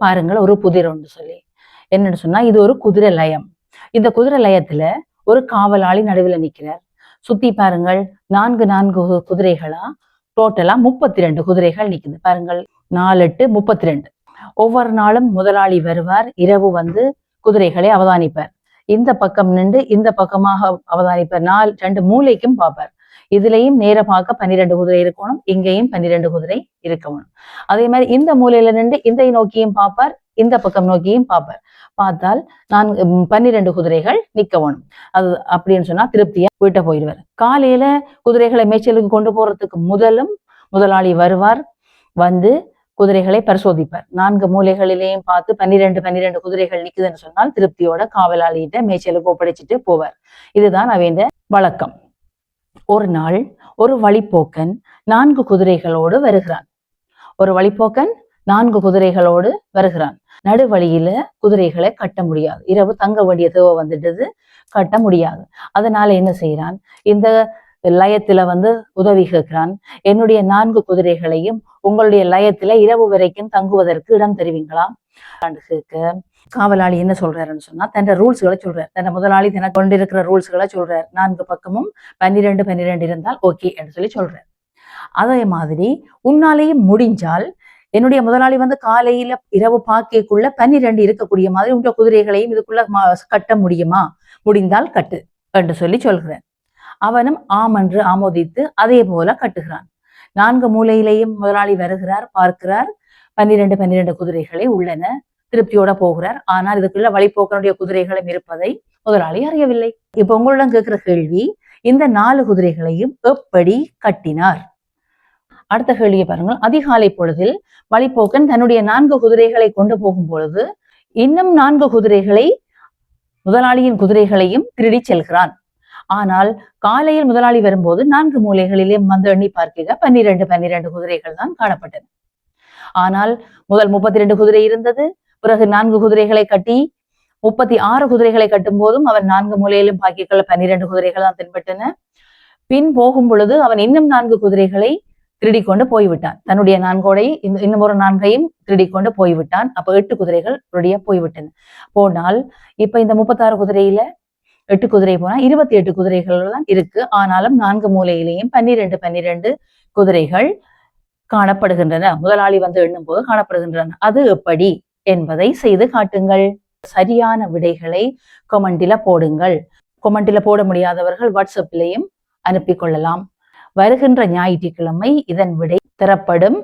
பாருங்கள் ஒரு புதிர் ஒன்று சொல்லி என்னன்னு சொன்னா இது ஒரு குதிரை லயம். இந்த குதிரை லயத்துல ஒரு காவலாளி நடுவில் நிற்கிறார். சுத்தி பாருங்கள் 4 குதிரைகளா டோட்டலா 32 குதிரைகள் நிக்குது பாருங்கள். 4 8 32. ஒவ்வொரு நாளும் முதலாளி வருவார், இரவு வந்து குதிரைகளை அவதானிப்பார். இந்த பக்கம் நின்று இந்த பக்கமாக அவதானிப்பார். 2 மூலைக்கும் பார்ப்பார். இதுலயும் நேர பார்க்க 12 குதிரை இருக்கணும், இங்கேயும் 12 குதிரை இருக்கணும். அதே மாதிரி இந்த மூலையில நின்று இந்த நோக்கியும் பார்ப்பார், இந்த பக்கம் நோக்கியும் பார்ப்பார். பார்த்தால் 12 குதிரைகள் நிக்கணும். அது அப்படின்னு சொன்னா திருப்தியா வீட்டை போயிடுவார். காலையில குதிரைகளை மேய்ச்சலுக்கு கொண்டு போறதுக்கு முதலாளி வருவார். வந்து குதிரைகளை பரிசோதிப்பார். 4 மூலைகளிலேயும் பார்த்து 12 குதிரைகள் நிக்குதுன்னு சொன்னால் திருப்தியோட காவலாளிகிட்ட மேய்ச்சலுக்கு ஒப்படைச்சிட்டு போவார். இதுதான் அவன் வழக்கம். ஒரு நாள் ஒரு வழிப்போக்கன் 4 குதிரைகளோடு வருகிறான். ஒரு வழிப்போக்கன் 4 குதிரைகளோடு வருகிறான். நடுவழியில குதிரைகளை கட்ட முடியாது. இரவு தங்க வேண்டிய தேவை வந்துட்டது, கட்ட முடியாது. அதனால என்ன செய்யறான், இந்த லயத்துல வந்து உதவி கேட்கிறான். என்னுடைய 4 குதிரைகளையும் உங்களுடைய லயத்துல இரவு வரைக்கும் தங்குவதற்கு இடம் தருவீங்களா கேட்க, காவலாளி என்ன சொல்றாருன்னு சொன்னா தன் ரூல்ஸ்களை சொல்றாரு. தன் முதலாளி தனக்கு கொண்டிருக்கிற ரூல்ஸ்களை சொல்றாரு. 4 பக்கமும் 12 இருந்தால் ஓகே என்று சொல்லி சொல்றாரு. அதே மாதிரி உன்னாலேயும் முடிஞ்சால் என்னுடைய முதலாளி வந்து காலையில இரவு பாக்கைக்குள்ள 12 இருக்கக்கூடிய மாதிரி உங்க குதிரைகளையும் இதுக்குள்ள கட்ட முடியுமா, முடிந்தால் கட்டு என்று சொல்லி சொல்கிறேன். அவனும் ஆம் என்று ஆமோதித்து அதே போல கட்டுகிறான். 4 மூலையிலேயும் முதலாளி வருகிறார், பார்க்கிறார். 12 குதிரைகளை உள்ளன. திருப்தியோட போகிறார். ஆனால் இதுக்குள்ள வழிபோக்கனுடைய குதிரைகளும் இருப்பதை முதலாளி அறியவில்லை. இப்ப உங்களிடம் கேட்கிற கேள்வி, இந்த 4 குதிரைகளையும் எப்படி கட்டினார்? அடுத்த கேள்வியை பாருங்கள். அதிகாலை பொழுதில் வழிபோக்கன் தன்னுடைய 4 குதிரைகளை கொண்டு போகும் பொழுது இன்னும் 4 குதிரைகளை முதலாளியின் குதிரைகளையும் திருடி செல்கிறான். ஆனால் காலையில் முதலாளி வரும்போது 4 மூலைகளிலே வந்து எண்ணி பார்க்க 12 குதிரைகள் தான் காணப்பட்டன. ஆனால் முதல் 32 குதிரை இருந்தது. பிறகு 4 குதிரைகளை கட்டி 36 குதிரைகளை கட்டும் போதும் அவன் 4 மூலையிலும் பாக்கிக்கொள்ள 12 குதிரைகள் தான் தென்பட்டன. பின் போகும் பொழுது அவன் இன்னும் 4 குதிரைகளை திருடி கொண்டு போய்விட்டான். தன்னுடைய 4 இன்னும் ஒரு 4ஐயும் திருடி கொண்டு போய்விட்டான். அப்ப 8 குதிரைகள் போய்விட்டன. போனால் இப்ப இந்த 36 குதிரையில 8 குதிரை போனா 28 குதிரைகள் தான் இருக்கு. ஆனாலும் 4 மூலையிலேயும் 12 குதிரைகள் காணப்படுகின்றன. முதலாளி வந்து எண்ணும் போது காணப்படுகின்றன. அது எப்படி என்பதை செய்து காட்டுங்கள். சரியான விடைகளை கொமெண்டில போடுங்கள். கொமெண்டில போட முடியாதவர்கள் வாட்ஸ்அப்லையும் அனுப்பி கொள்ளலாம். வருகின்ற ஞாயிற்றுக்கிழமை இதன் விடை தரப்படும்.